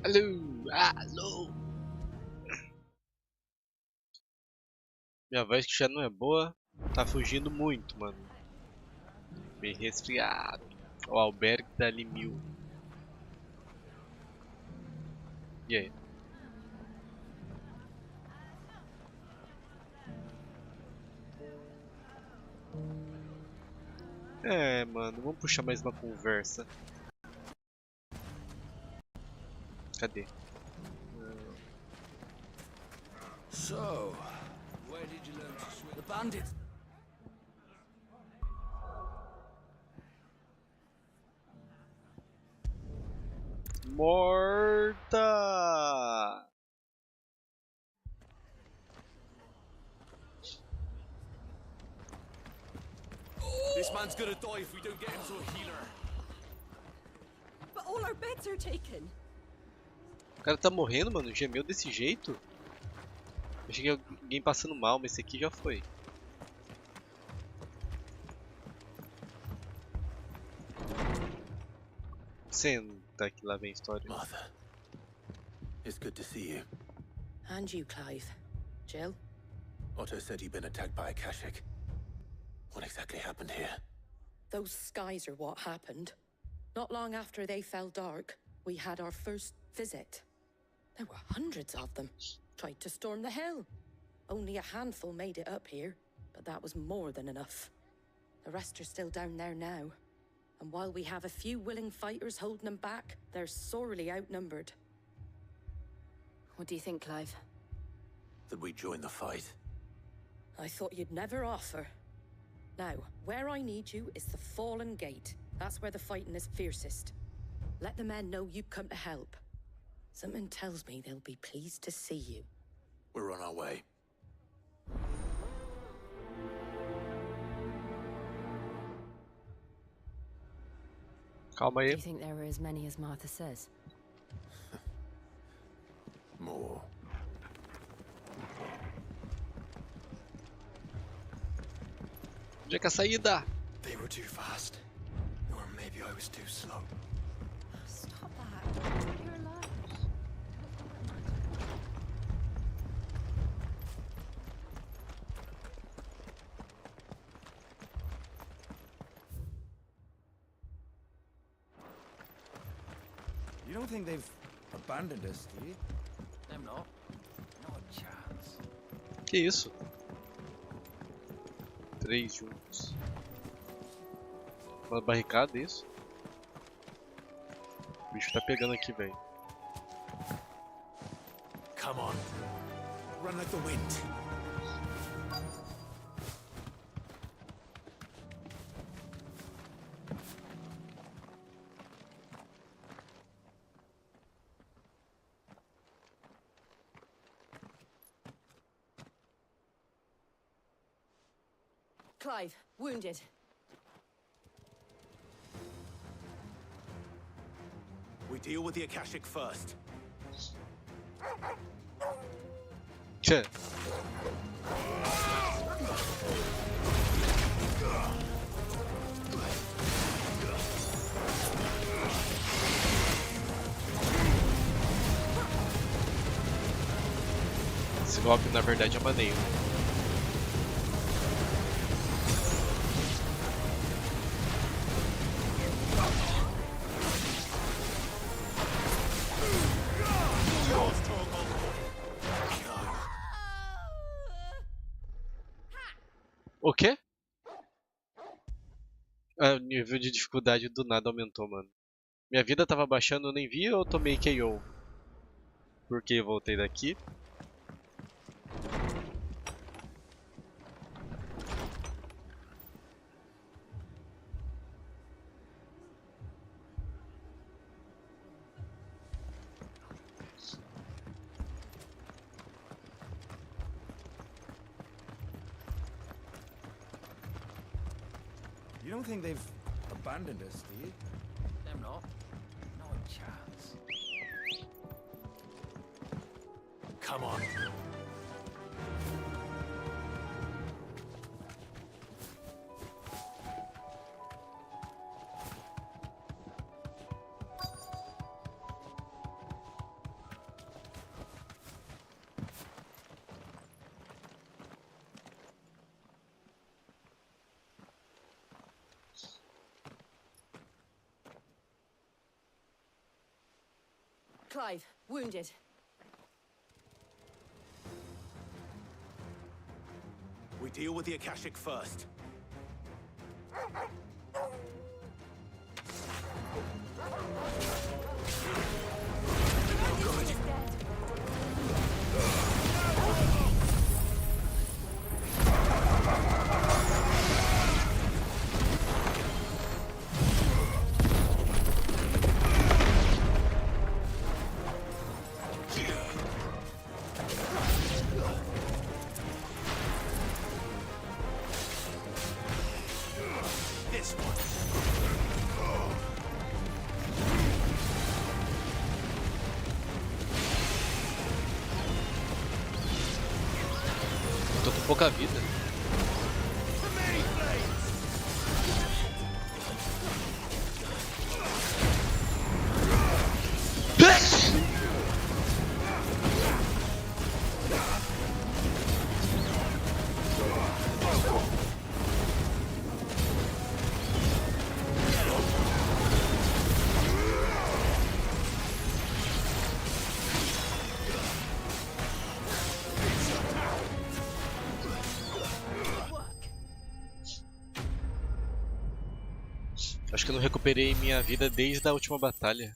Alô, alô. Minha voz que já não é boa, tá fugindo muito, mano. Meio resfriado. O albergue da Limil. E aí? É, mano, vamos puxar mais uma conversa. Cadê? So, where did you learn to swim? The bandits. Morta! This man's gonna die if we don't get him to a healer. But all our beds are taken. O cara tá morrendo, mano. Gemeu desse jeito? Eu achei que alguém passando mal, mas esse aqui já foi. Senta que lá vem a história. Martha, it's good to see you. And you, Clive. Jill? Otto said you'd been attacked by a Kashik. What exactly happened here? Those skies are what happened. Not long after they fell dark, we had our first visit. There were hundreds of them. Tried to storm the hill. Only a handful made it up here, but that was more than enough. The rest are still down there now. And while we have a few willing fighters holding them back, they're sorely outnumbered. What do you think, Clive? That we join the fight. I thought you'd never offer. Now, where I need you is the Fallen Gate. That's where the fighting is fiercest. Let the men know you've come to help. Something tells me they'll be pleased to see you. We're on our way. Calma Do aí. you think there were as many as Martha says? More. Onde é que é a saída? They were too fast. Or maybe I was too slow. Stop that. You're alive. You don't think they've abandoned us, do you? Them not. Not a chance. Que isso? 3 juntos. Uma barricada, isso? O bicho tá pegando aqui, velho. Come on. Run like the wind. Clive, wounded. We deal with the Akashic first. Tchê. Esse golpe na verdade é maneiro. O quê? Ah, o nível de dificuldade do nada aumentou, mano. Minha vida tava baixando, eu nem vi ou eu tomei KO? Porque eu voltei daqui. You don't think they've abandoned us, do you? Them not. Not a chance. Come on. Clive, wounded. We deal with the Akashic first. Tô com pouca vida. Acho que eu não recuperei minha vida desde a última batalha.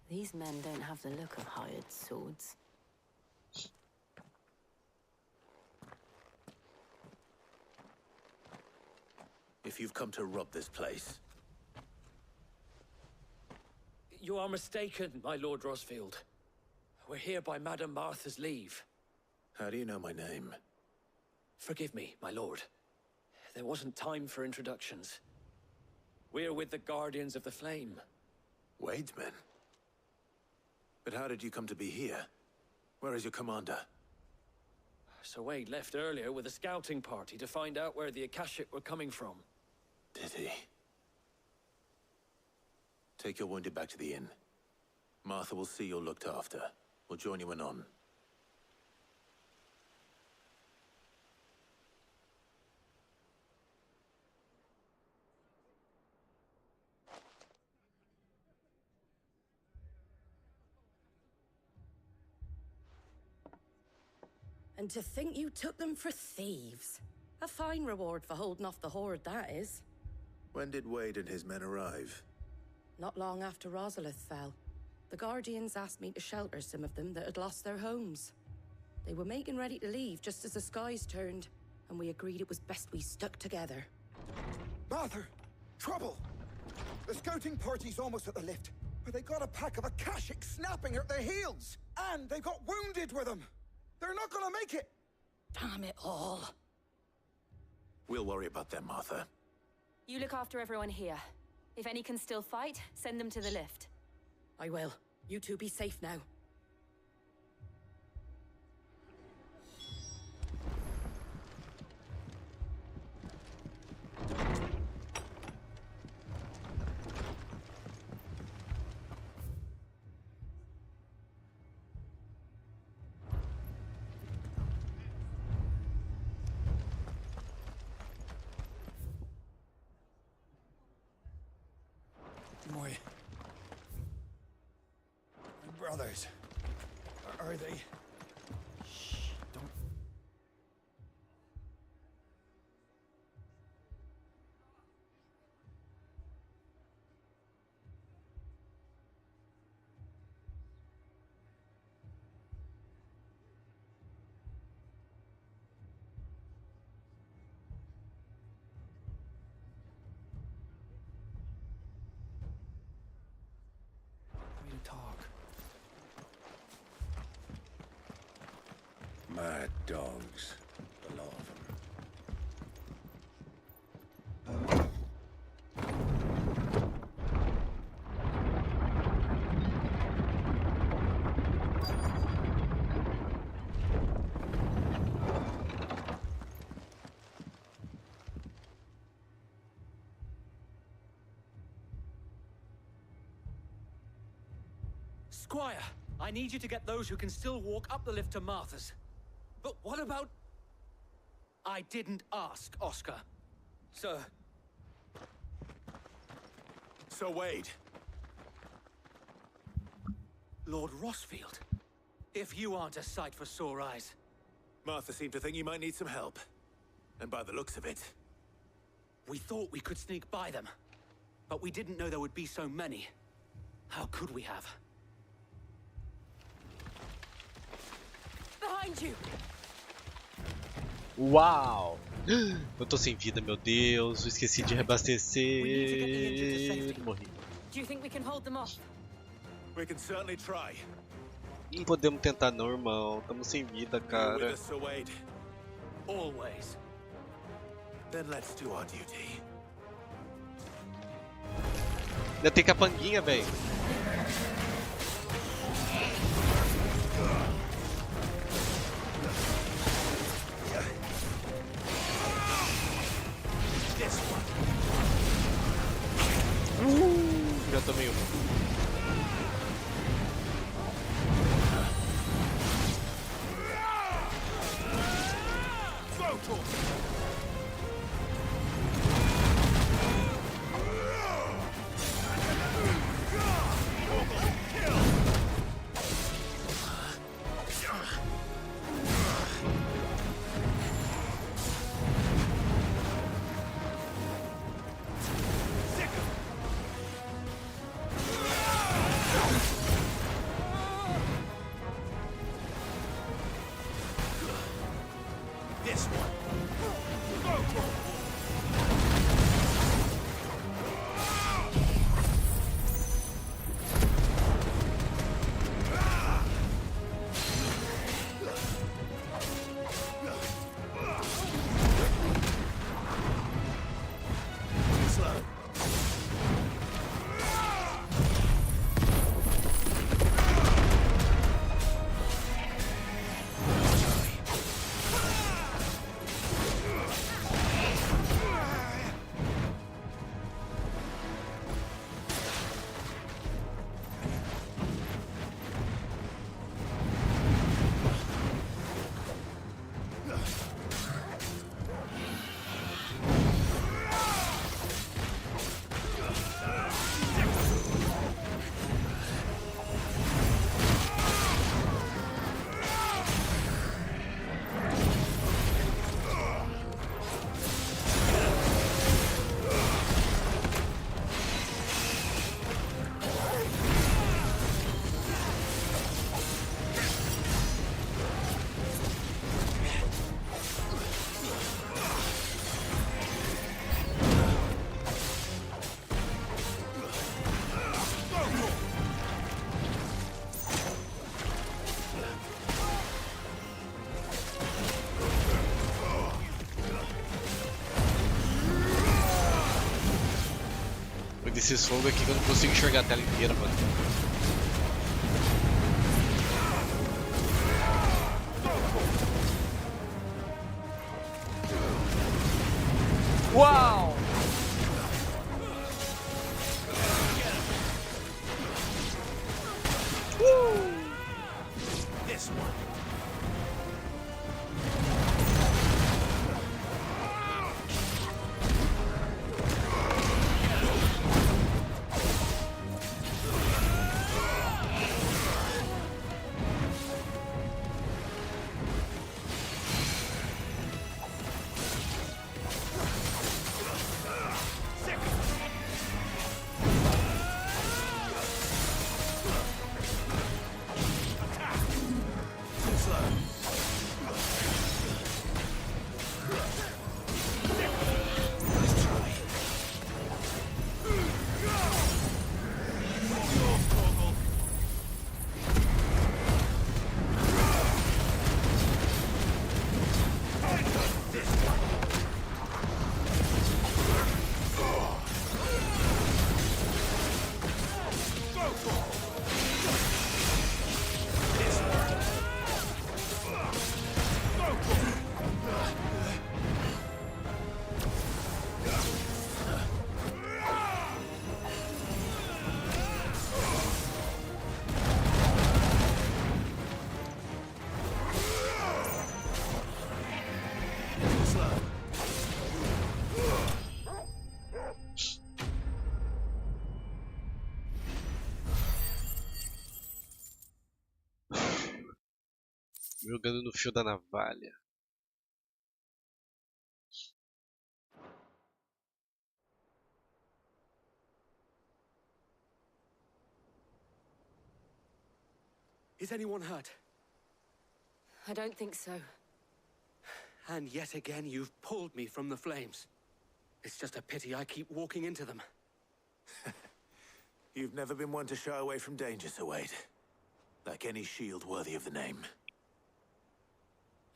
These men don't have the look of hired swords. If you've come to rob this place, You are mistaken, my Lord Rosfield. We're here by Madame Martha's leave. how do you know my name? Forgive me, my lord. There wasn't time for introductions. We're with the Guardians of the Flame. Wade's men? But how did you come to be here? Where is your commander? Sir Wade left earlier with a scouting party to find out where the Akashic were coming from. Did he? Take your wounded back to the inn. Martha will see you're looked after. We'll join you anon. And to think you took them for thieves. A fine reward for holding off the horde, that is. When did Wade and his men arrive? Not long after Rosalith fell, the Guardians asked me to shelter some of them that had lost their homes. They were making ready to leave just as the skies turned, and we agreed it was best we stuck together. Martha! Trouble! The scouting party's almost at the lift, but they got a pack of Akashic snapping at their heels! And they've got wounded with them! They're not gonna make it! Damn it all. We'll worry about them, Martha. You look after everyone here. If any can still fight, send them to the lift. I will. You two be safe now. My brothers. Are they? Shh, don't. We need to talk. Mad dogs, a lot of them. Squire, I need you to get those who can still walk up the lift to Martha's. But what about... I didn't ask, Oscar. Sir. So Wade, Lord Rossfield. If you aren't a sight for sore eyes. Martha seemed to think you might need some help. And by the looks of it, We thought we could sneak by them. But we didn't know there would be so many. How could we have? Behind you! Uau! Eu tô sem vida, meu Deus. Eu esqueci de We need to get the engine to reabastecer. safety. Morri. Do you think we can hold them off? we can certainly try. Não podemos tentar não, irmão. Tamo sem vida, You with cara. us, Sir Wade? Always. Then let's do our duty. Ainda tem capanguinha, velho. Já tomei uma. This one. Slow. Desses fogos aqui que eu não consigo enxergar a tela inteira, mano. Uau! This one. Jogando no fio da navalha. Is anyone hurt? I don't think so. And yet again, you've pulled me from the flames. It's just a pity I keep walking into them. You've never been one to shy away from danger, Sir Wade. Like any shield worthy of the name.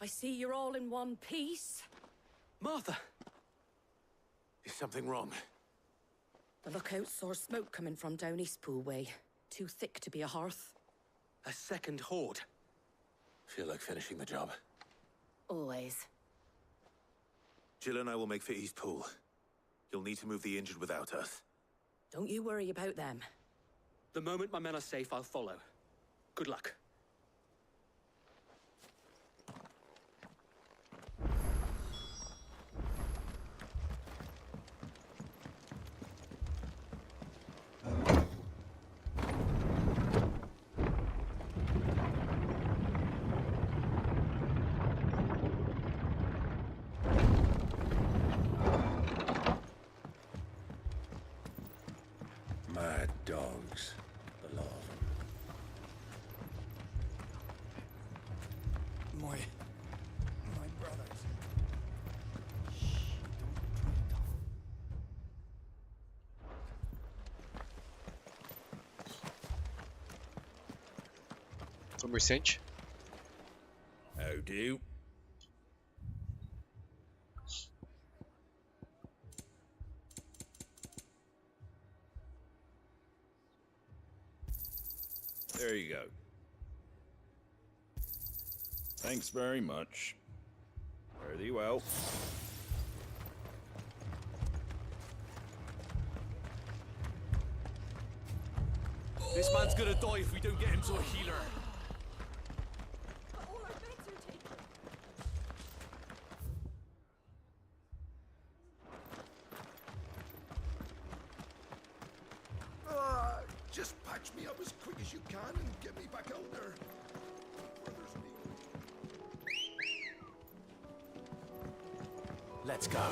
I see you're all in one piece. Martha! Is something wrong? The lookout saw smoke coming from down Eastpool way. Too thick to be a hearth. A second horde. Feel like finishing the job. Always. Jill and I will make for Eastpool. You'll need to move the injured without us. Don't you worry about them. The moment my men are safe, I'll follow. Good luck. Mad dogs, the lot of them. My brothers. Comerciante. How do? There you go. Thanks very much. Fare thee well. This man's gonna die if we don't get him to a healer. Just patch me up as quick as you can and get me back out there. Brothers need. Let's go.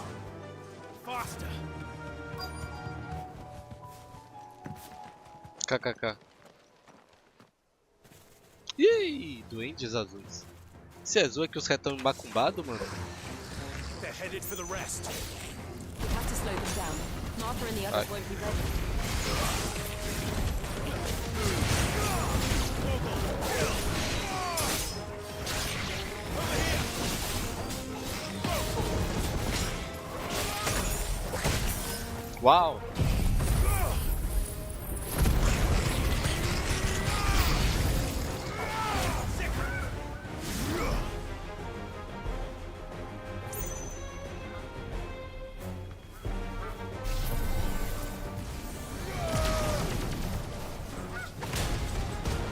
Faster! KKK. E aí, duendes azuis? Esse azul é que os caras estão macumbados, mano? They're headed for the rest. We have to slow them down. Martha and the others won't be ready. Uau!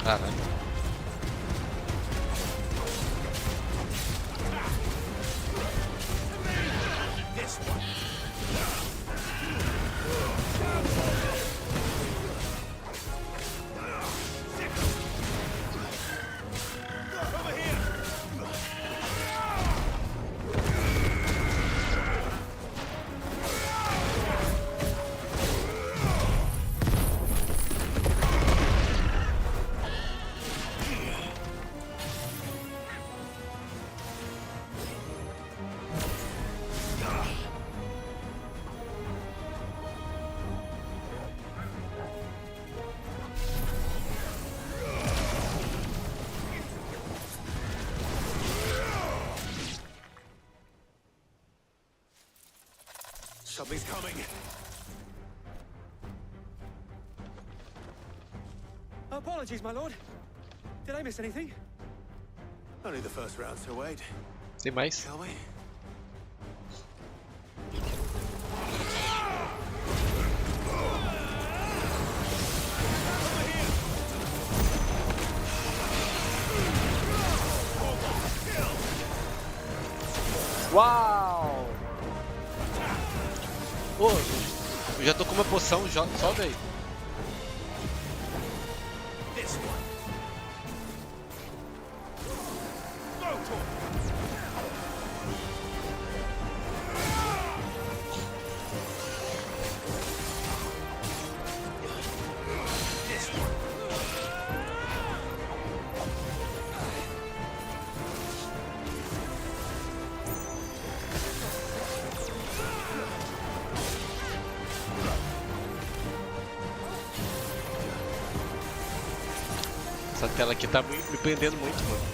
Caralho. This one. Over here. Something's coming. Apologies, my lord. Did I miss anything? Only the first round, Sir Wade. Tem mais? Shall we? Uau! Ô, eu já tô com uma poção, só velho. This one. Essa tela aqui tá me prendendo muito, mano.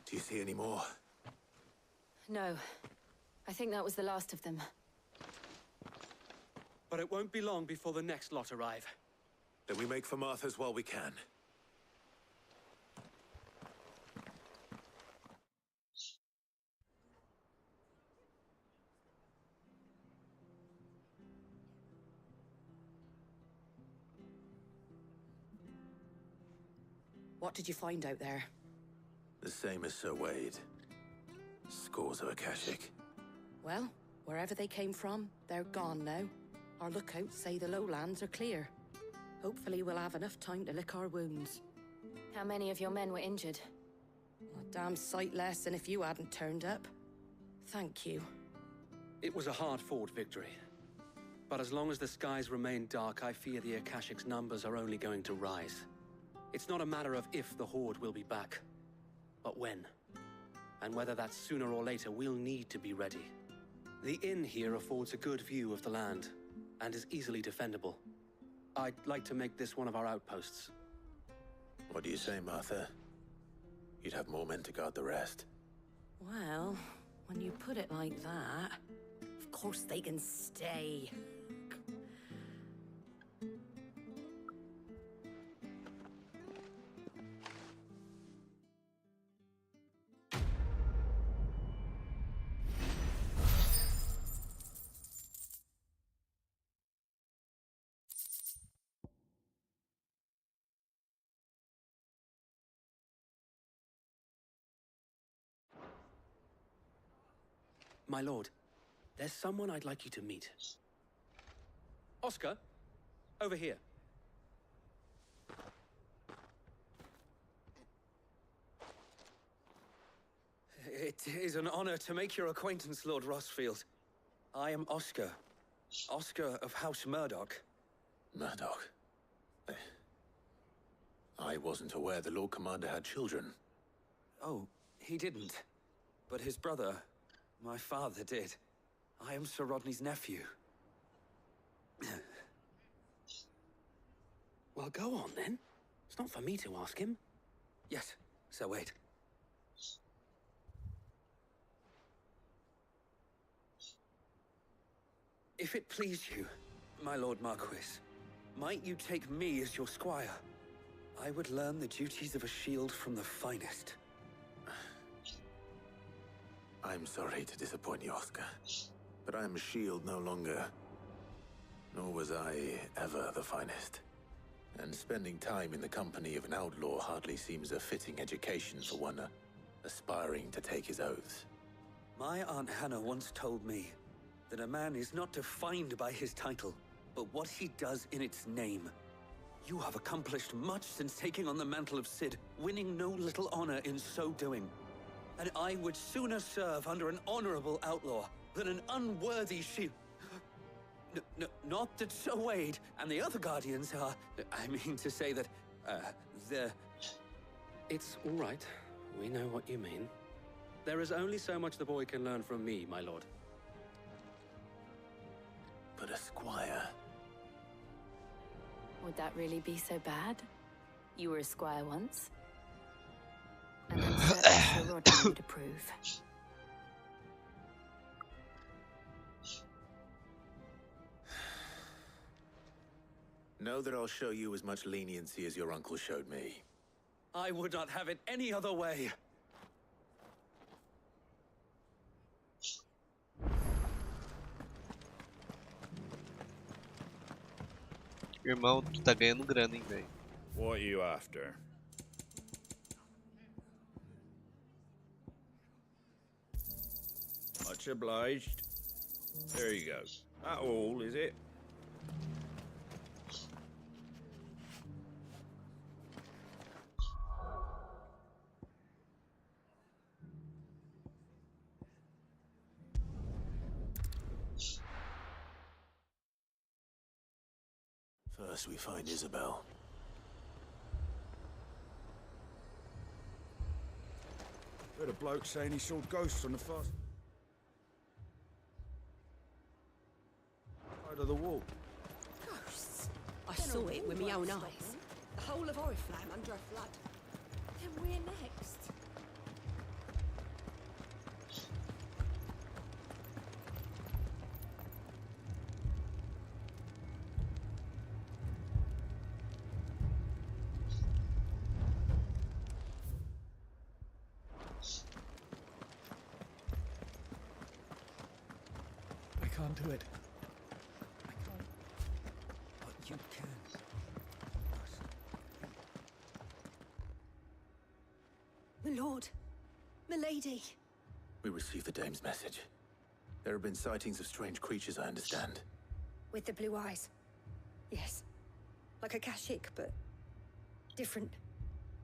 Do you see any more? No. I think that was the last of them. But it won't be long before the next lot arrive. Then we make for Martha's while we can. What did you find out there? The same as Sir Wade. Scores of Akashic. Well, wherever they came from, they're gone now. Our lookouts say the lowlands are clear. Hopefully we'll have enough time to lick our wounds. How many of your men were injured? A damn sight less than if you hadn't turned up. Thank you. It was a hard-fought victory. But as long as the skies remain dark, I fear the Akashic's numbers are only going to rise. It's not a matter of if the Horde will be back, but when. And whether that's sooner or later, we'll need to be ready. The inn here affords a good view of the land, and is easily defendable. I'd like to make this one of our outposts. What do you say, Martha? You'd have more men to guard the rest. Well, when you put it like that, of course they can stay. My lord, there's someone I'd like you to meet. Oscar, over here. It is an honor to make your acquaintance, Lord Rossfield. I am Oscar. Oscar of House Murdoch. Murdoch? I wasn't aware the Lord Commander had children. Oh, he didn't. But his brother, my father, did. I am Sir Rodney's nephew. Well, go on then. It's not for me to ask him. Yes, Sir Wade. If it please you, my Lord Marquis, might you take me as your squire? I would learn the duties of a shield from the finest. I'm sorry to disappoint you, Oscar, but I'm a shield no longer. Nor was I ever the finest. And spending time in the company of an outlaw hardly seems a fitting education for one aspiring to take his oaths. My Aunt Hannah once told me that a man is not defined by his title, but what he does in its name. You have accomplished much since taking on the mantle of Cid, winning no little honor in so doing. And I would sooner serve under an honorable outlaw than an unworthy shield. Not that Sir Wade and the other Guardians are... I mean to say that, they're... It's all right. We know what you mean. There is only so much the boy can learn from me, my lord. But a squire... Would that really be so bad? You were a squire once. And I'm certain Sir Rodney would approve. Know that I'll show you as much leniency as your uncle showed me. I would not have it any other way. Irmão, tu tá ganhando grana, hein, velho? What are you after? Much obliged. There you go. That all, is it? First we find Isabel. Heard a bloke saying he saw ghosts on the far side of the wall. Ghosts? I saw it with my own eyes. The whole of Oriflamme under a flood. Then we're next. I can't do it. I can't. But you can. My lord. Milady. We received the dame's message. There have been sightings of strange creatures, I understand. With the blue eyes. Yes. Like a Kashik, but different.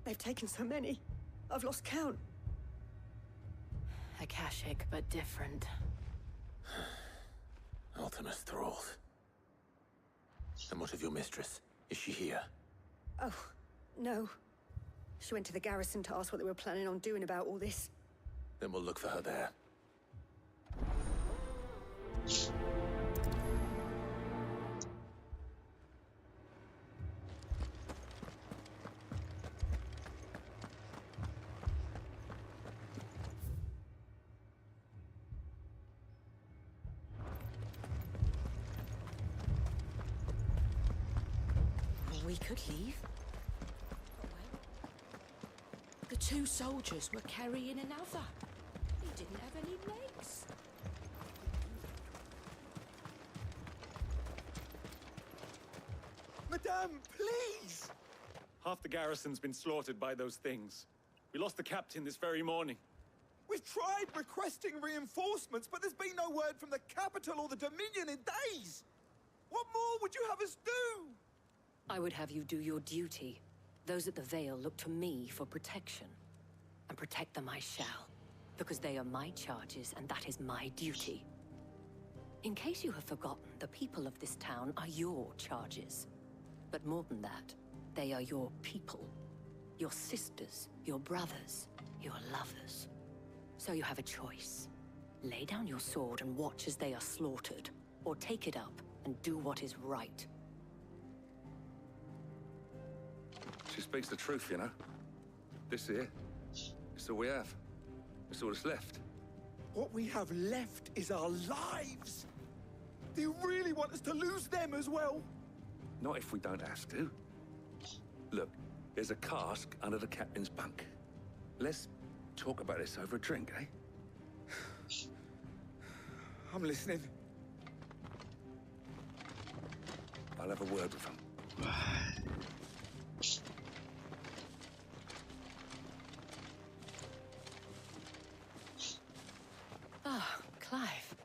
They've taken so many. I've lost count. Akashic, but different. Ultimus thralls. And what of your mistress? Is she here? Oh, no. She went to the garrison to ask what they were planning on doing about all this. Then we'll look for her there. We could leave. The two soldiers were carrying another. He didn't have any legs. Madame, please! Half the garrison's been slaughtered by those things. We lost the captain this very morning. We've tried requesting reinforcements, but there's been no word from the capital or the Dominion in days! What more would you have us do? I would have you do your duty. Those at the Vale look to me for protection. And protect them I shall. Because they are my charges, and that is my duty. In case you have forgotten, the people of this town are your charges. But more than that, they are your people. Your sisters, your brothers, your lovers. So you have a choice. Lay down your sword and watch as they are slaughtered, or take it up and do what is right. She speaks the truth, you know. This here, it's all we have. It's all that's left. What we have left is our lives! Do you really want us to lose them as well? Not if we don't have to. Look, there's a cask under the captain's bunk. Let's talk about this over a drink, eh? I'm listening. I'll have a word with them. Ah, Clive.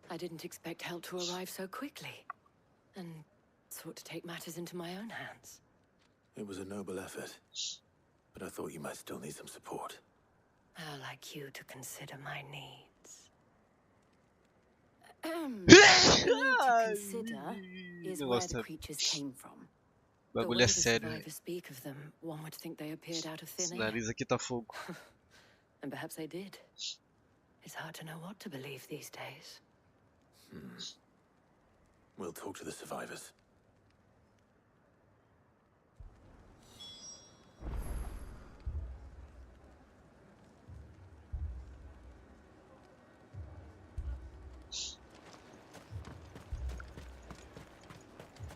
I didn't expect help to arrive so quickly. And sought to take matters into my own hands. It was a noble effort, but I thought you might still need some support. How like you to consider my needs. To consider is where the creatures came from. But when Bagulho é the sério. Survivors speak of them, one would think they appeared out of Esse thin air. nariz aqui tá fogo. And perhaps they did. It's hard to know what to believe these days. We'll talk to the survivors.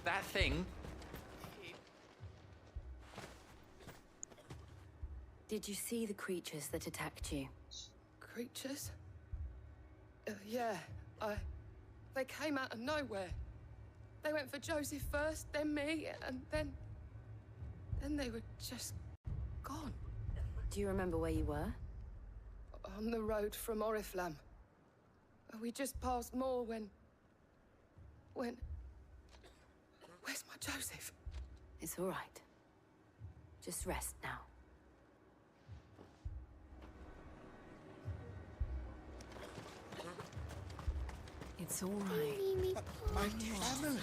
That thing. Did you see the creatures that attacked you? Creatures? Yeah, they came out of nowhere. They went for Joseph first, then me, and then they were just gone. Do you remember where you were? On the road from Oriflamme. We just passed Moor when... Where's my Joseph? It's all right. Just rest now. It's all right. My family.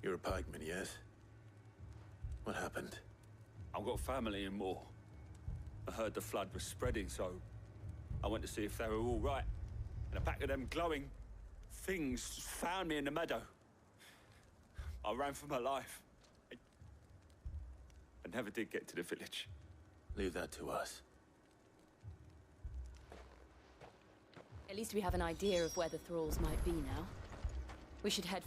You're a pikeman, yes? What happened? I've got family in Moor. I heard the flood was spreading, so I went to see if they were all right. And a pack of them glowing things found me in the meadow. I ran for my life. I never did get to the village. Leave that to us. At least we have an idea of where the thralls might be now. We should head...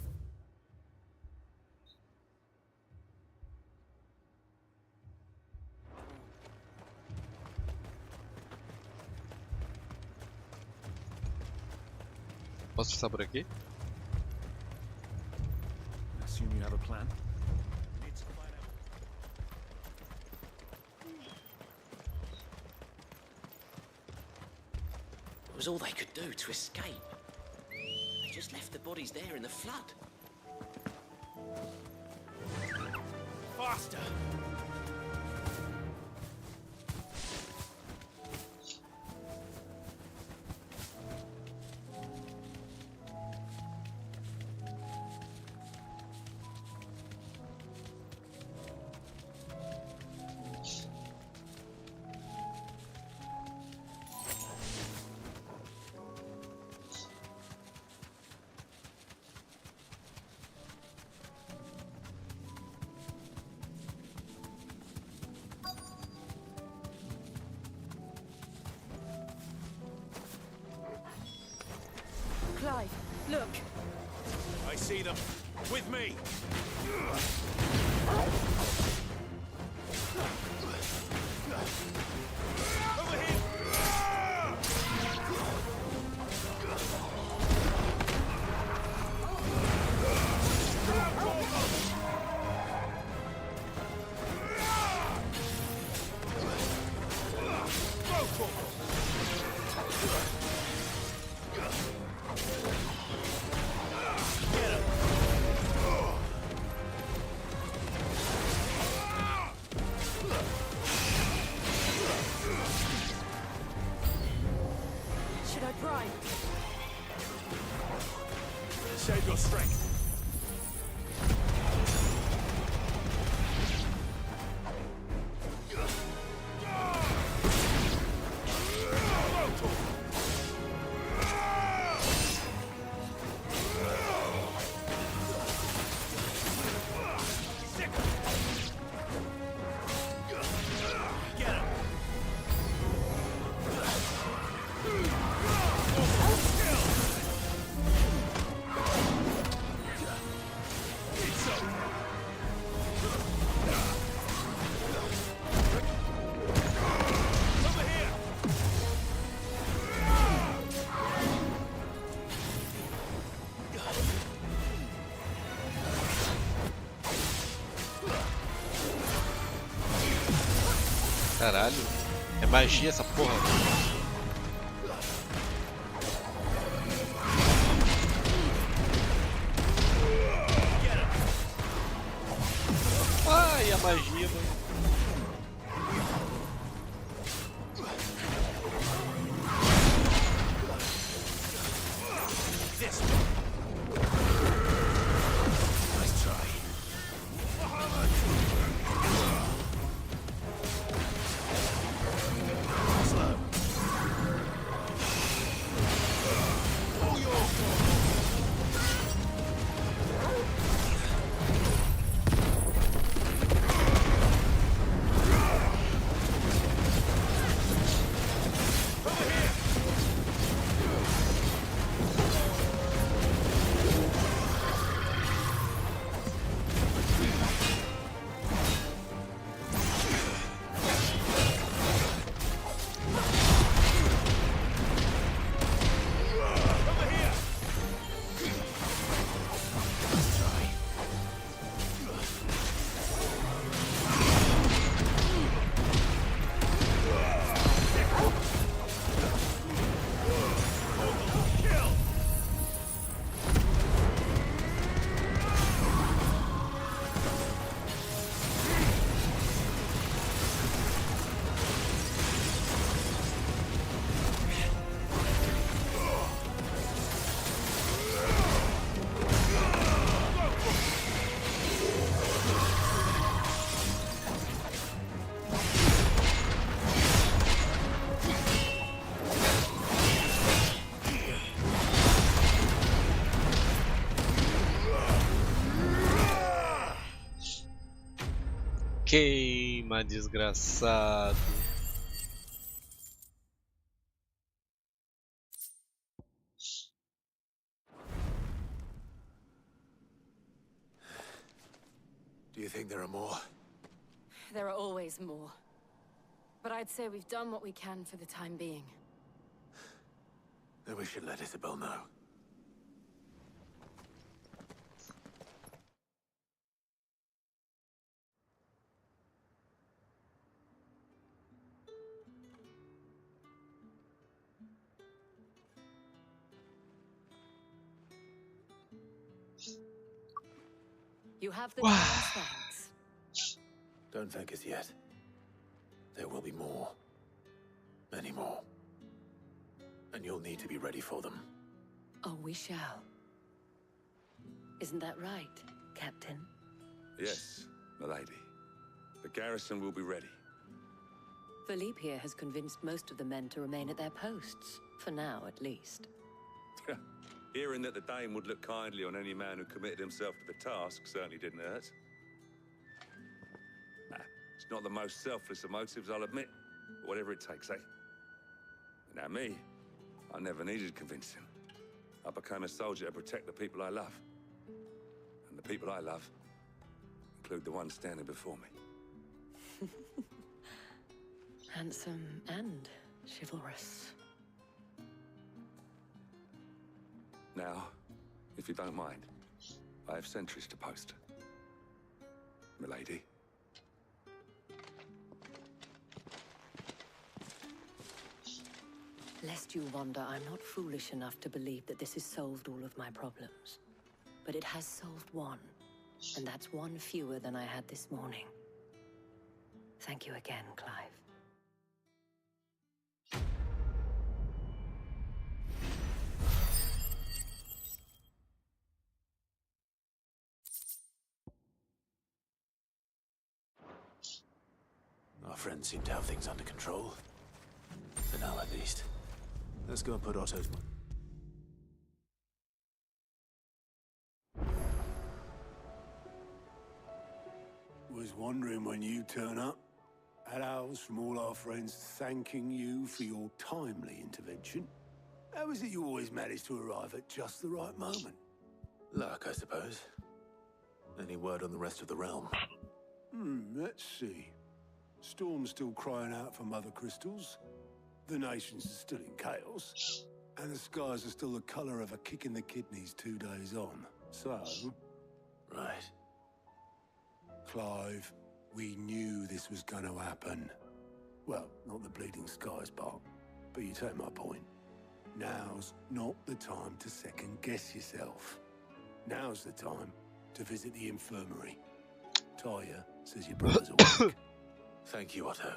Posso passar por aqui? I assume you have a plan? It was all they could do to escape. They just left the bodies there in the flood. Faster! Clive, look! I see them. With me! Over here! Should I prime? Save your strength. Caralho. É magia essa porra. Ai, a magia, mano. Queima, desgraçado. Do you think there are more? There are always more. But I'd say we've done what we can for the time being. Then we should let Isabel know. You have the Crown's thanks. Don't thank us yet. There will be more. Many more. And you'll need to be ready for them. Oh, we shall. Isn't that right, Captain? Yes, milady. The garrison will be ready. Philippe here has convinced most of the men to remain at their posts. For now, at least. Hearing that the Dane would look kindly on any man who committed himself to the task certainly didn't hurt. It's not the most selfless of motives, I'll admit. But whatever it takes, eh? Now me, I never needed convincing. I became a soldier to protect the people I love. And the people I love include the ones standing before me. Handsome and chivalrous. Now, if you don't mind, I have sentries to post. Milady. Lest you wonder, I'm not foolish enough to believe that this has solved all of my problems. But it has solved one, and that's one fewer than I had this morning. Thank you again, Clive. Our friends seem to have things under control. For now, at least. Let's go and put Otto's... Was wondering when you turn up. Had owls from all our friends thanking you for your timely intervention. How is it you always manage to arrive at just the right moment? Luck, I suppose. Any word on the rest of the realm? Let's see. Storm's still crying out for mother crystals. The nations are still in chaos. And the skies are still the color of a kick in the kidneys 2 days on. So... Right. Clive, we knew this was gonna happen. Well, not the bleeding skies part, but you take my point. Now's not the time to second-guess yourself. Now's the time to visit the infirmary. Talia says your brother's awake. Thank you, Otto.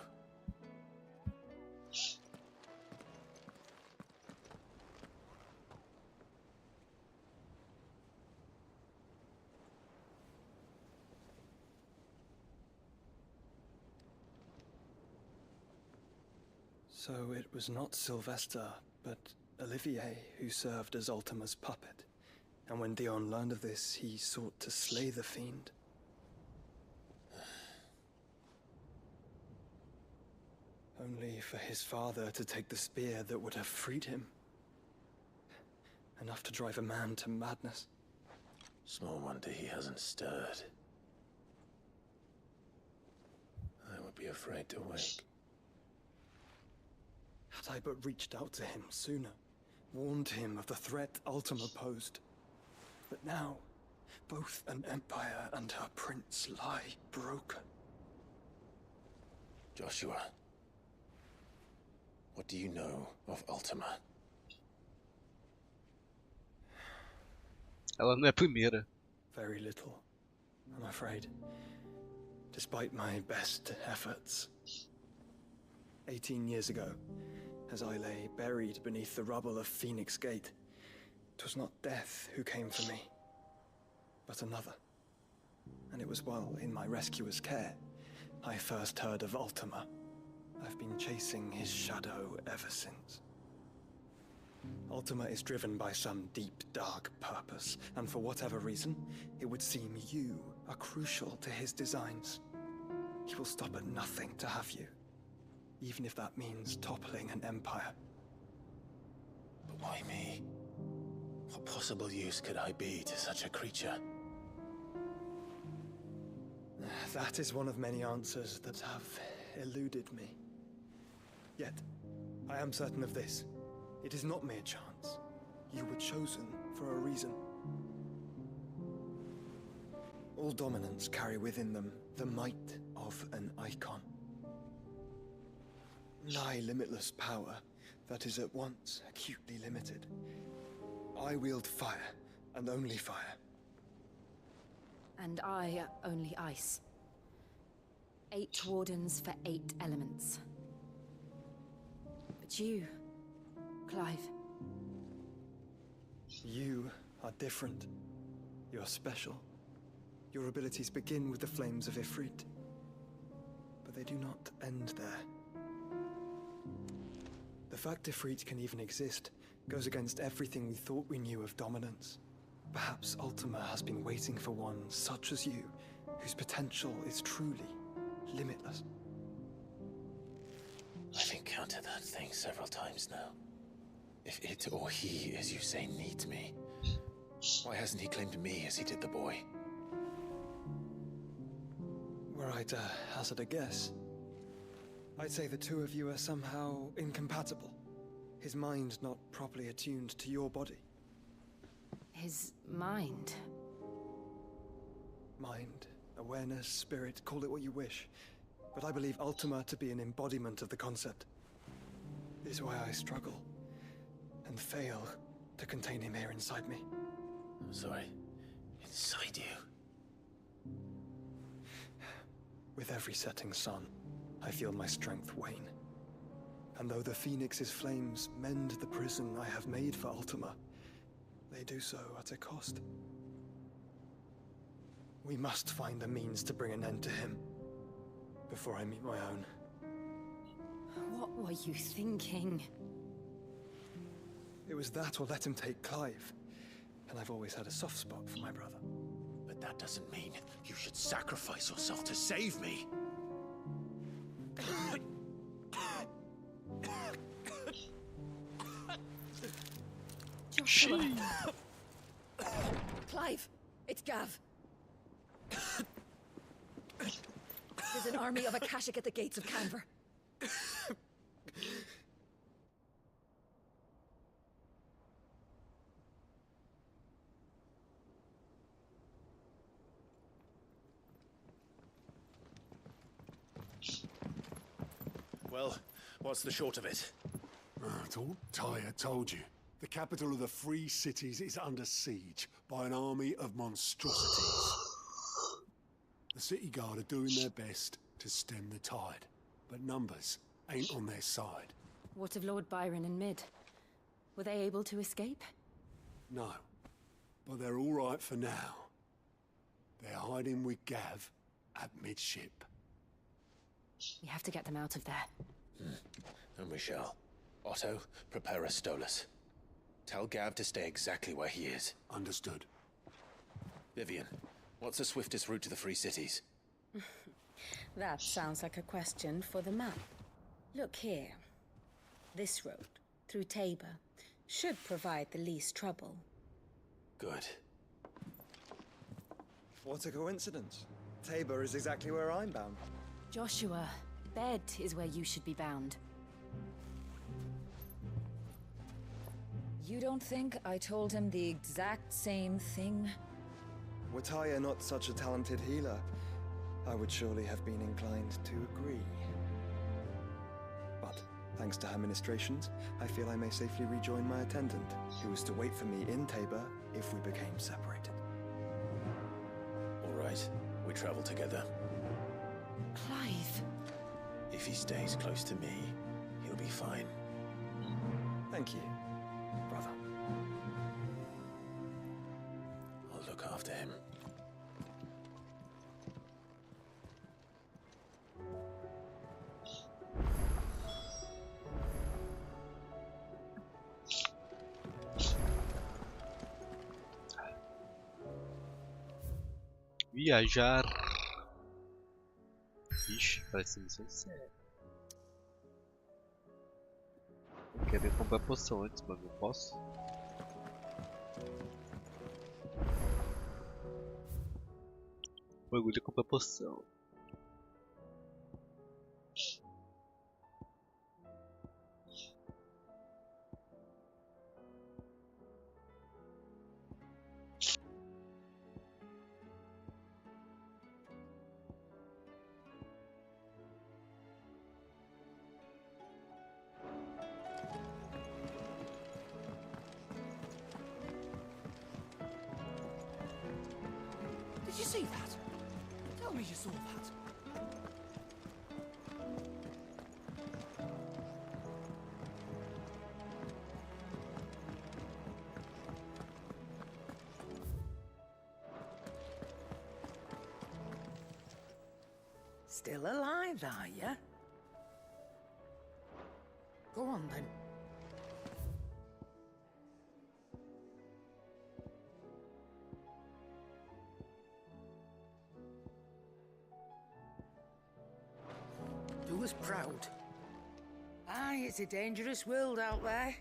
So it was not Sylvester, but Olivier who served as Ultima's puppet. And when Dion learned of this, he sought to slay the fiend. Only for his father to take the spear that would have freed him. Enough to drive a man to madness. Small wonder he hasn't stirred. I would be afraid to wake. Had I but reached out to him sooner, warned him of the threat Ultima posed. But now, both an empire and her prince lie broken. Joshua, what do you know of Ultima? Ela não é a primeira. Very little, I'm afraid. Despite my best efforts. 18 years ago, as I lay buried beneath the rubble of Phoenix Gate, 'twas not death who came for me, but another. And it was while in my rescuer's care, I first heard of Ultima. I've been chasing his shadow ever since. Ultima is driven by some deep, dark purpose, and for whatever reason, it would seem you are crucial to his designs. He will stop at nothing to have you, even if that means toppling an empire. But why me? What possible use could I be to such a creature? That is one of many answers that have eluded me. Yet, I am certain of this. It is not mere chance. You were chosen for a reason. All dominants carry within them the might of an icon. Nigh limitless power that is at once acutely limited. I wield fire, and only fire. And I only ice. 8 wardens for 8 elements. But you, Clive. You are different. You're special. Your abilities begin with the flames of Ifrit. But they do not end there. The fact Ifrit can even exist goes against everything we thought we knew of dominance. Perhaps Ultima has been waiting for one such as you, whose potential is truly limitless. I've encountered that thing several times now. If it or he, as you say, needs me, why hasn't he claimed me as he did the boy? Were I to hazard a guess, I'd say the two of you are somehow incompatible. His mind not properly attuned to your body. His mind? Mind, awareness, spirit, call it what you wish. But I believe Ultima to be an embodiment of the concept. This is why I struggle and fail to contain him here inside me. I'm sorry. Inside you? With every setting sun, I feel my strength wane. And though the Phoenix's flames mend the prison I have made for Ultima, they do so at a cost. We must find a means to bring an end to him before I meet my own. What were you thinking? It was that or let him take Clive. And I've always had a soft spot for my brother. But that doesn't mean you should sacrifice yourself to save me. Joshua. Clive, it's Gav. There's an army of Akashic at the gates of Canver. Well, what's the short of it? I thought Tyre told you. The capital of the Free Cities is under siege by an army of monstrosities. The city guard are doing their best to stem the tide, but numbers ain't on their side. What of Lord Byron and Mid? Were they able to escape? No, but they're all right for now. They're hiding with Gav at midship. We have to get them out of there. And we shall. Otto, prepare a Stolas. Tell Gav to stay exactly where he is. Understood. Vivian, what's the swiftest route to the Free Cities? That sounds like a question for the map. Look here. This road, through Tabor, should provide the least trouble. Good. What a coincidence. Tabor is exactly where I'm bound. Joshua, bed is where you should be bound. You don't think I told him the exact same thing? Were Tyre not such a talented healer, I would surely have been inclined to agree. But, thanks to her ministrations, I feel I may safely rejoin my attendant, who is to wait for me in Tabor if we became separated. All right, we travel together. Clive. If he stays close to me, he'll be fine. Thank you, brother. I'll look after him. Viajar. Vixe, parece missão séria. Eu queria comprar poção antes, mas não posso. O bagulho é comprar poção. Did you see that? Tell me you saw that. Still alive, are you? Go on, then. Do us proud. Aye, it's a dangerous world out there.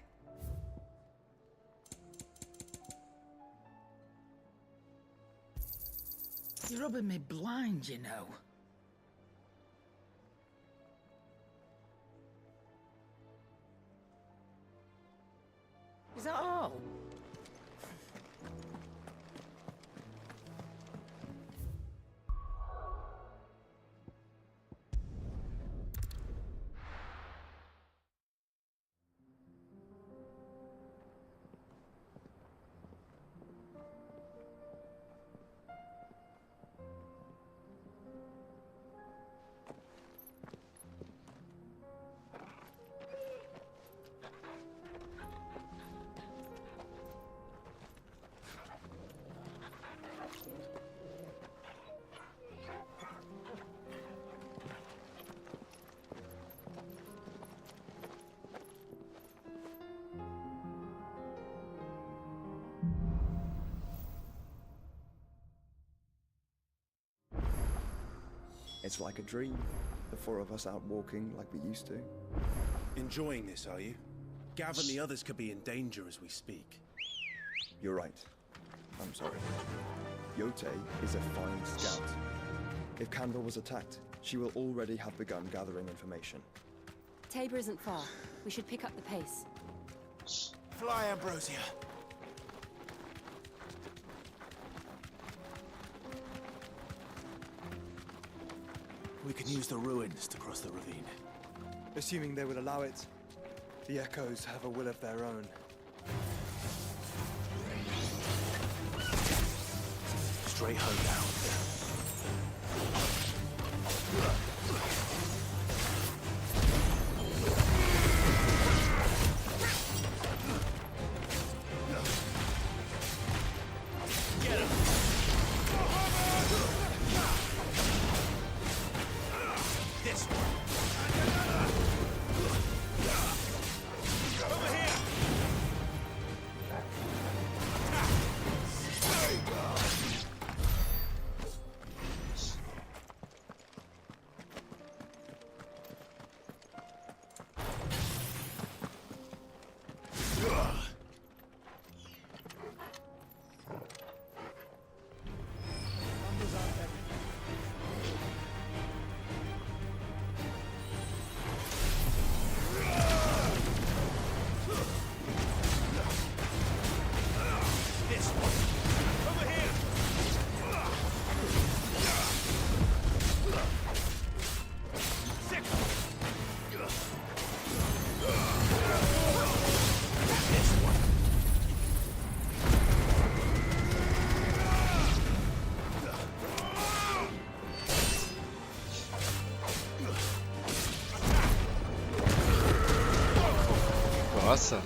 You're rubbing me blind, you know. Is that all? It's like a dream. The four of us out walking like we used to. Enjoying this, are you? Gav and the others could be in danger as we speak. You're right. I'm sorry. Yote is a fine scout. If Canva was attacked, she will already have begun gathering information. Tabor isn't far. We should pick up the pace. Fly, Ambrosia. We can use the ruins to cross the ravine. assuming they will allow it. The echoes have a will of their own. Straight home now. Nossa.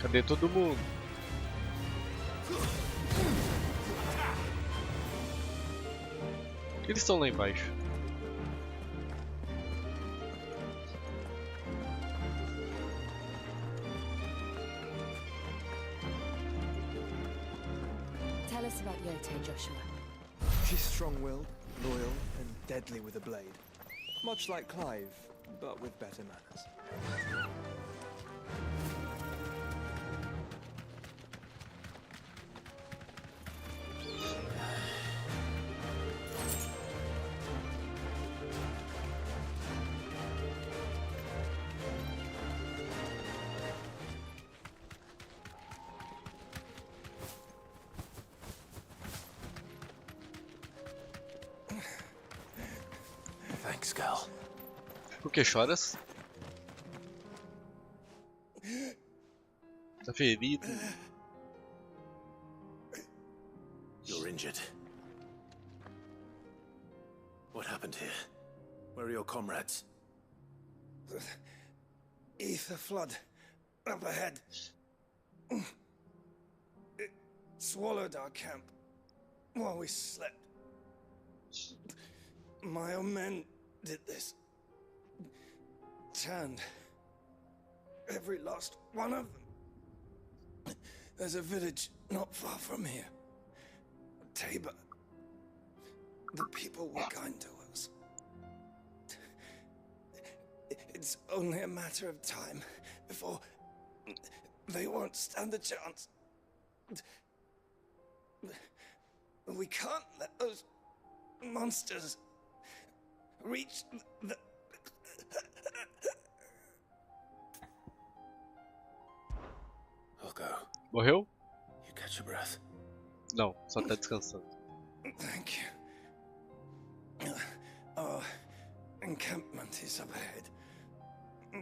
Cadê todo mundo? Por que eles estão lá embaixo? Tell us about Yote, Joshua. She's strong-willed, loyal, and deadly with a blade. Much like Clive, but with better manners. Thanks, girl. Por que choras? Tá ferido? You're injured. What happened here? Where are your comrades? The ether flood up ahead. It swallowed our camp while we slept. My own men did this. Turned every last one of them. There's a village not far from here. Tabor. The people were kind to us. It's only a matter of time before they won't stand a chance. We can't let those monsters reach the... I'll go. Morreu? You catch your breath. Não, só tá descansando. Thank you. Our encampment is up ahead.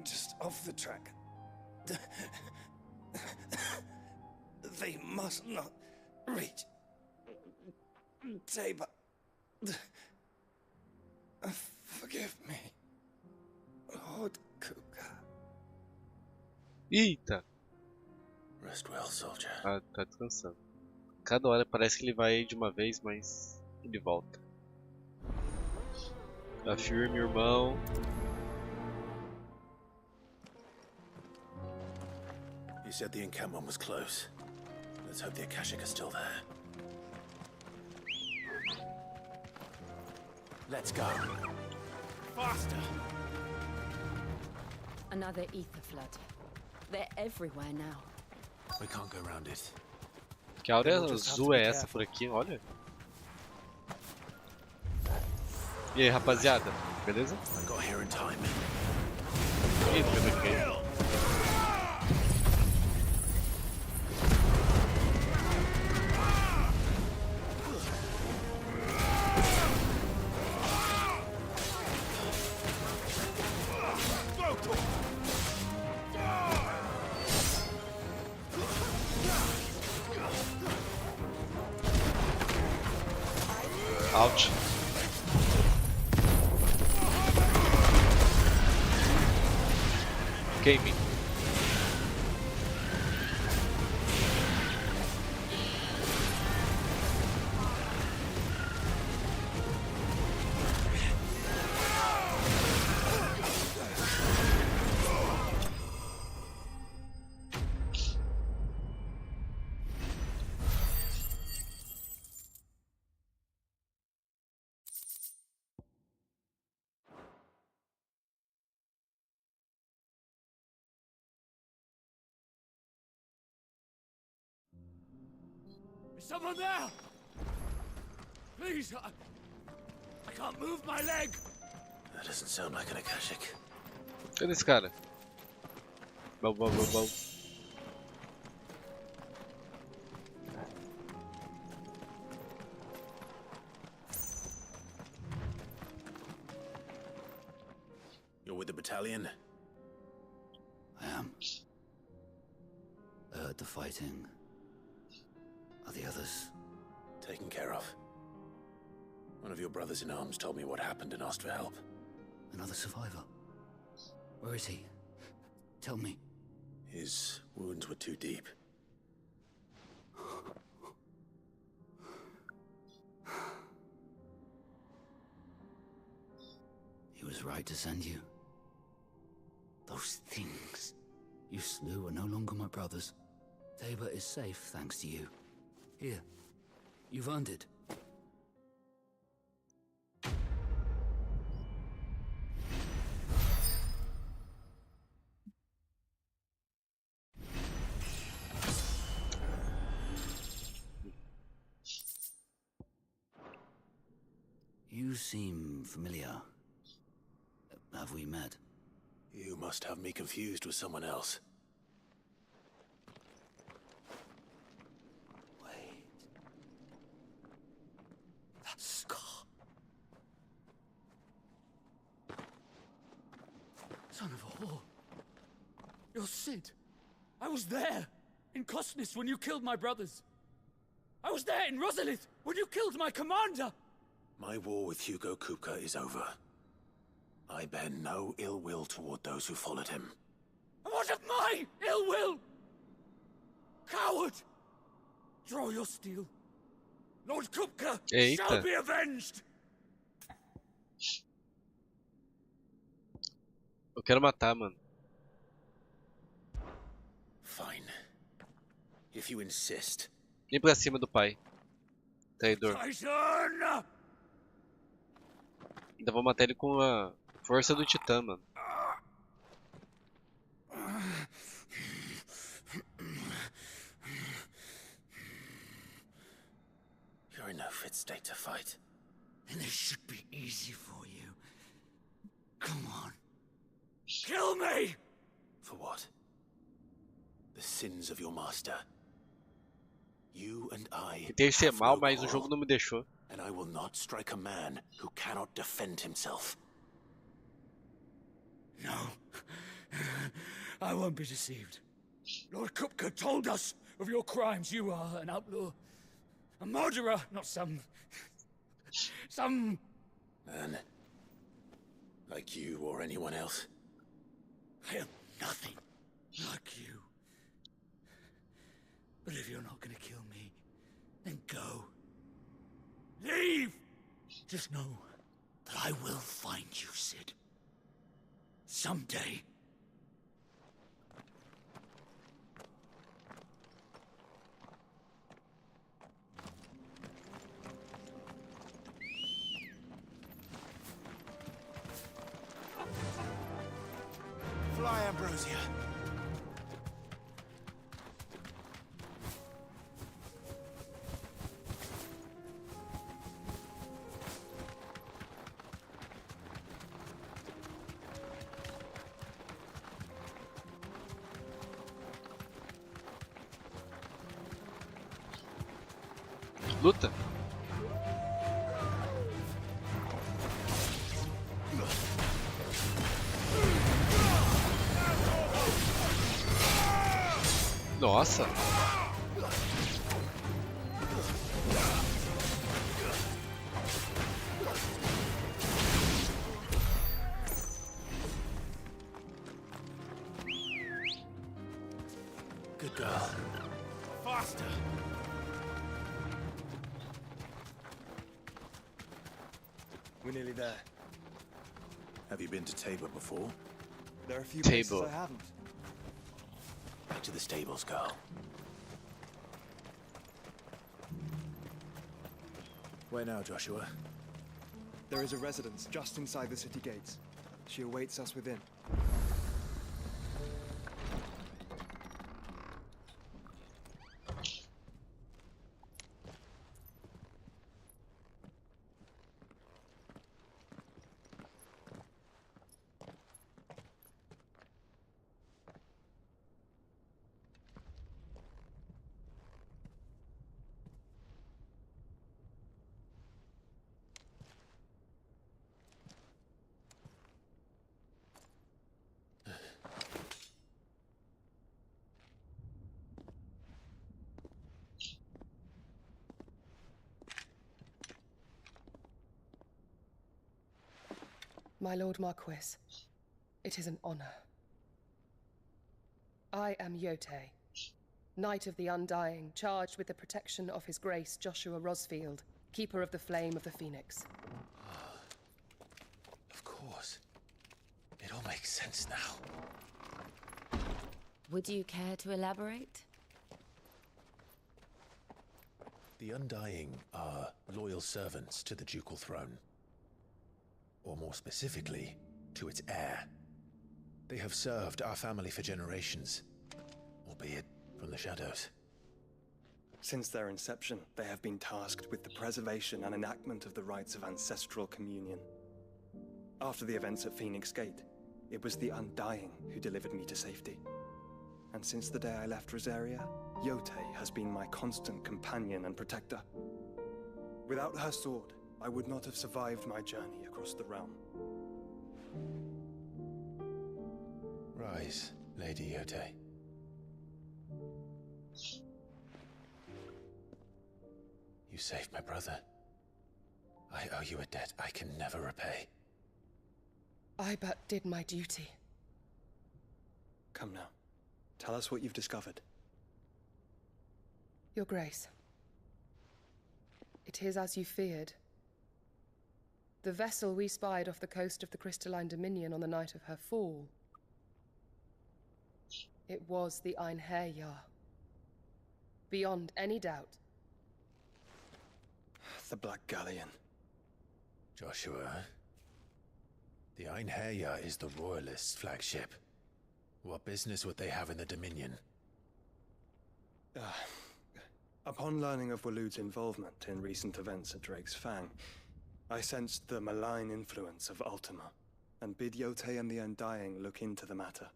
Just off the track. They must not reach Tabor. Forgive me, Lord Kuka. Eita! Rest well, soldier. Tá descansando. Cada hora parece que ele vai de uma vez, mas ele volta. Tá firme, irmão. You said the encampment was close. Let's hope the Akashic are still there. Let's go. Faster! Another ether flood. They're everywhere now. We can't go around it. Que áurea azul é essa por aqui? Olha. E aí, rapaziada? Beleza? Ih, não me bloqueei. Out. Gaming. Is someone there? Please, I can't move my leg. That doesn't sound like an Akashic. Cadê esse cara? Bom, bom, bom, bom. You're with the battalion? I am. I heard the fighting. Are the others? Taken care of. One of your brothers in arms told me what happened and asked for help. Another survivor? Where is he? Tell me. His wounds were too deep. He was right to send you. Those things you slew are no longer my brothers. Tabor is safe thanks to you. Here, you've earned it. You seem familiar. Have we met? You must have me confused with someone else. Wait. That scar. Son of a whore. You're Sid. I was there in Kosnis when you killed my brothers. I was there in Rosalith when you killed my commander. My war with Hugo Kupka is over. I bear no ill will toward those who followed him. And what of my ill will? Coward! Draw your steel. Lord Kupka shall be avenged! Eu quero matar, mano. Fine. If you insist. Nem pra cima do pai. Traidor. Tyson! Ainda vou matar ele com a força do Titã, mano. You're in no fit state to fight. And this should be easy for you. Come on. Kill me! For what? The sins of your master. You and I. Tentei ser mal, mas o jogo não me deixou. And I will not strike a man who cannot defend himself. No. I won't be deceived. Lord Kupka told us of your crimes. You are an outlaw. A murderer, not some man. Like you or anyone else. I am nothing like you. But if you're not gonna kill me, then go. Leave! Just know that I will find you, Sid. Someday. Fly, Ambrosia. Luta. Nossa. Good girl. Faster! We're nearly there. Have you been to Tabor before? There are a few places Tabor. I haven't. Back to the stables, girl. Where now, Joshua? There is a residence just inside the city gates. She awaits us within. My Lord Marquis, it is an honor. I am Yotei, Knight of the Undying, charged with the protection of His Grace Joshua Rosfield, Keeper of the Flame of the Phoenix. Of course. It all makes sense now. Would you care to elaborate? The Undying are loyal servants to the ducal throne. Or more specifically, to its heir. They have served our family for generations, albeit from the shadows. Since their inception, they have been tasked with the preservation and enactment of the rites of ancestral communion. After the events at Phoenix Gate, it was the Undying who delivered me to safety. And since the day I left Reserva, Yotei has been my constant companion and protector. Without her sword, I would not have survived my journey across the realm. Rise, Lady Yotei. You saved my brother. I owe you a debt I can never repay. I but did my duty. Come now. Tell us what you've discovered. Your Grace. It is as you feared. The vessel we spied off the coast of the Crystalline Dominion on the night of her fall. It was the Einherjar. Beyond any doubt. The Black Galleon. Joshua, the Einherjar is the Royalists' flagship. What business would they have in the Dominion? Upon learning of Waloed's involvement in recent events at Drake's Fang, I sensed the malign influence of Ultima, and bid Yotei and the Undying look into the matter.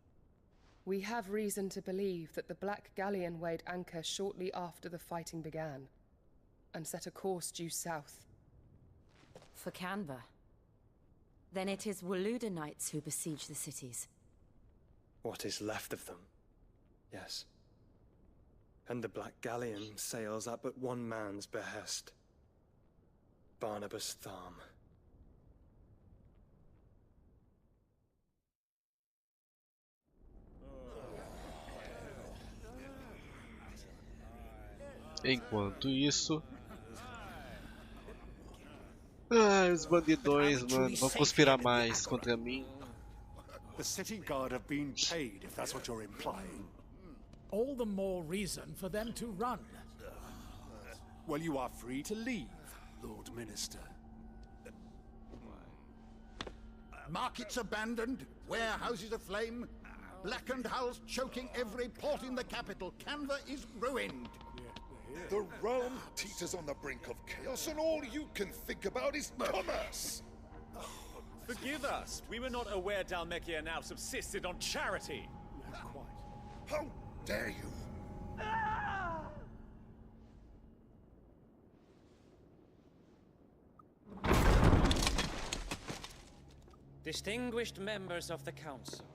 We have reason to believe that the Black Galleon weighed anchor shortly after the fighting began, and set a course due south. For Canva. Then it is Waloed Knights who besiege the cities. What is left of them, yes. And the Black Galleon sails up at one man's behest. Barnabas Tharm. Enquanto isso... os bandidões, mano, vão conspirar mais contra mim. The city guard have been paid, if that's what you're implying. All the more reason for them to run. Well, you are free to leave, Lord Minister. Markets abandoned, warehouses aflame, blackened hulls choking every port in the capital. Canva is ruined. The realm teeters on the brink of chaos, and all you can think about is commerce! Forgive us. We were not aware Dhalmekia now subsisted on charity. How dare you! Distinguished members of the Council,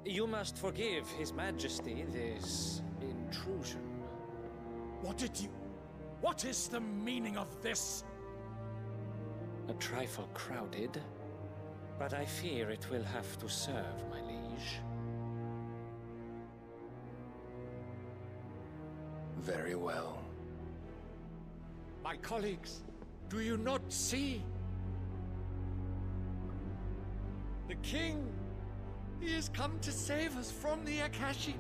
you must forgive His Majesty this intrusion. What is the meaning of this? A trifle crowded, but I fear it will have to serve, my liege. Very well. My colleagues, do you not see? The king! He has come to save us from the Akashic!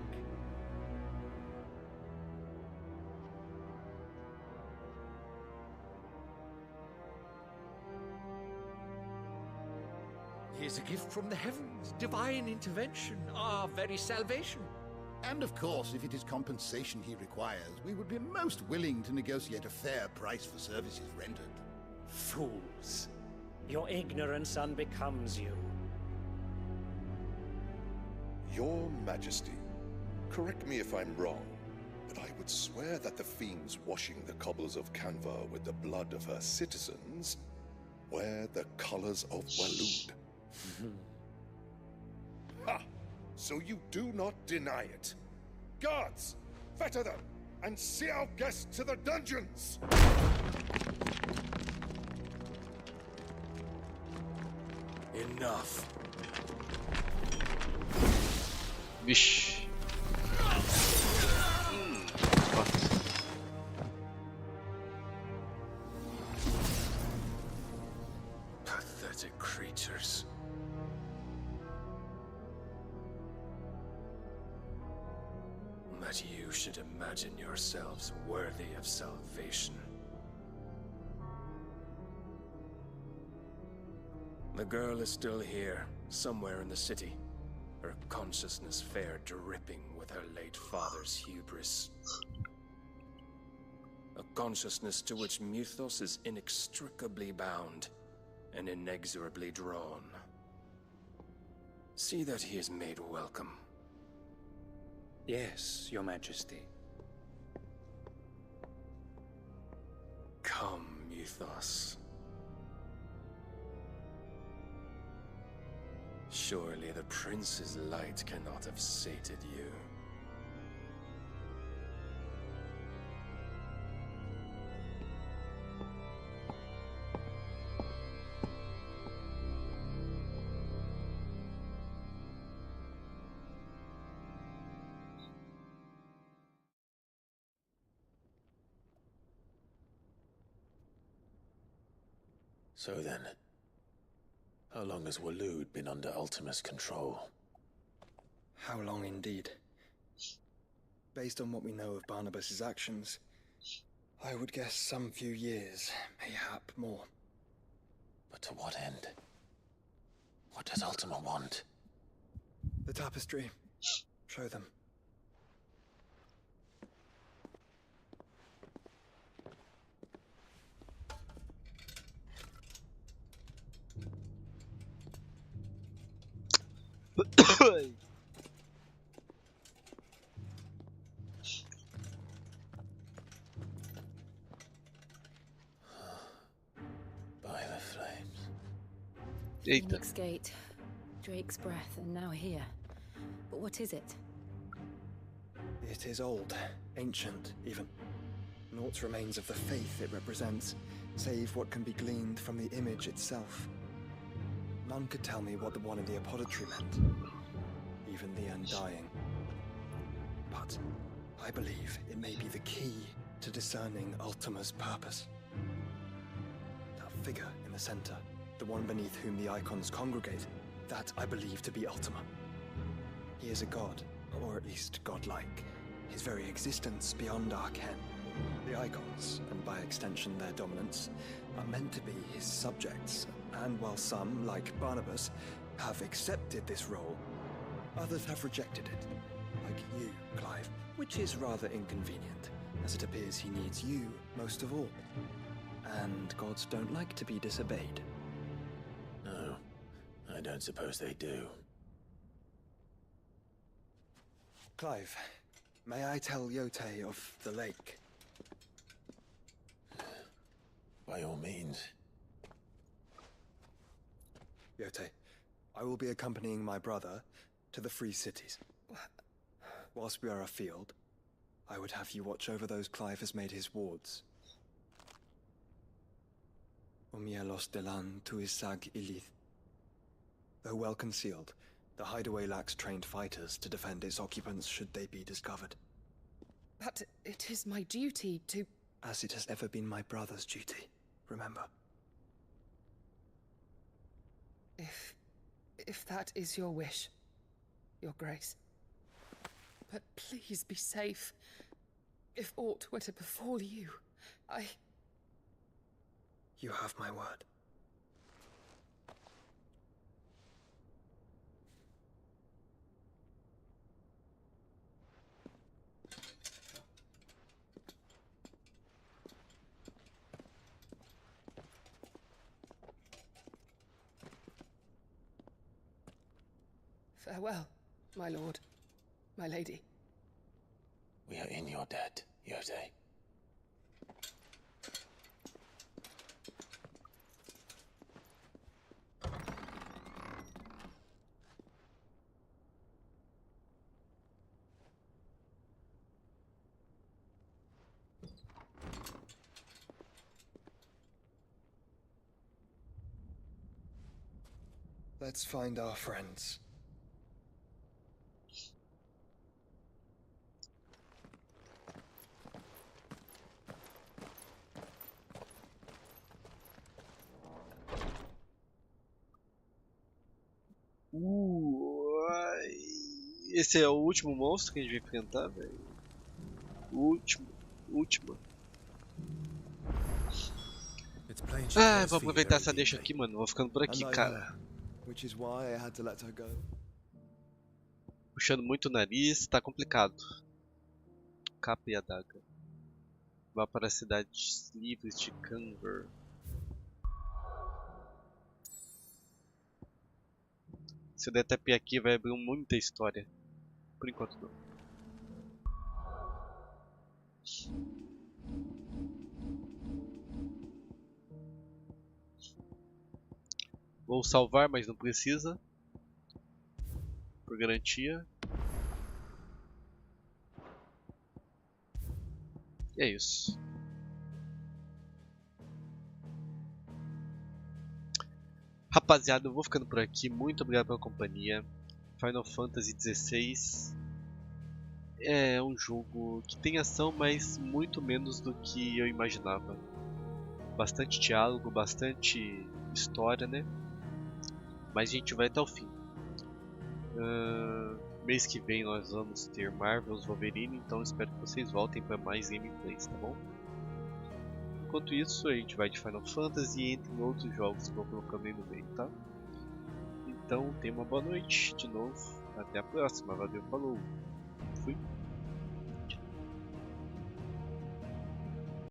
He is a gift from the heavens, divine intervention, our very salvation. And of course, if it is compensation he requires, we would be most willing to negotiate a fair price for services rendered. Fools! Your ignorance unbecomes you. Your Majesty, correct me if I'm wrong, but I would swear that the fiends washing the cobbles of Canva with the blood of her citizens wear the colors of Waloed. Ha! So you do not deny it. Guards, fetter them, and see our guests to the dungeons! Enough. Vixe. Pathetic creatures. That you should imagine yourselves worthy of salvation. The girl is still here, somewhere in the city. Her consciousness fair dripping with her late father's hubris. A consciousness to which Mythos is inextricably bound and inexorably drawn. See that he is made welcome. Yes, Your Majesty. Come, Mythos. Surely the prince's light cannot have sated you. So then, how long has Waloed been under Ultima's control? How long indeed? Based on what we know of Barnabas's actions, I would guess some few years, mayhap more. But to what end? What does Ultima want? The tapestry. Show them. By the flames. Phoenix Gate, Drake's breath, and now here. But what is it? It is old, ancient, even. Naught remains of the faith it represents, save what can be gleaned from the image itself. None could tell me what the one in the apothecary meant, even the Undying. But I believe it may be the key to discerning Ultima's purpose. That figure in the center, the one beneath whom the icons congregate, that I believe to be Ultima. He is a god, or at least godlike, his very existence beyond our ken. The icons, and by extension their dominance, are meant to be his subjects, and while some, like Barnabas, have accepted this role, others have rejected it, like you, Clive, which is rather inconvenient, as it appears he needs you most of all. And gods don't like to be disobeyed. No, I don't suppose they do. Clive, may I tell Yote of the lake? By all means. Yote, I will be accompanying my brother to the Free Cities. Whilst we are afield, I would have you watch over those Clive has made his wards. Omielos delan tuisag ilith. Though well concealed, the hideaway lacks trained fighters to defend its occupants should they be discovered. But it is my duty to... As it has ever been my brother's duty, remember. If that is your wish, Your Grace. But please be safe. If aught were to befall you, You have my word. Farewell, my lord, my lady. We are in your debt, Yote. Let's find our friends. Esse é o último monstro que a gente vai enfrentar, velho. Último. Vou aproveitar essa deixa aqui, mano. Vou ficando por aqui, cara. Puxando muito o nariz, tá complicado. Capa e adaga. Vá para as cidades livres de Canver. Se eu der TP aqui, vai abrir muita história. Por enquanto não. Vou salvar, mas não precisa. Por garantia. E é isso. Rapaziada, eu vou ficando por aqui. Muito obrigado pela companhia. Final Fantasy XVI é um jogo que tem ação, mas muito menos do que eu imaginava. Bastante diálogo, bastante história, né? Mas a gente vai até o fim. Mês que vem nós vamos ter Marvel's Wolverine, então espero que vocês voltem para mais gameplays, tá bom? Enquanto isso, a gente vai de Final Fantasy e entre outros jogos que eu vou colocando aí no meio, tá? Então, tenha uma boa noite de novo. Até a próxima. Valeu, falou. Fui.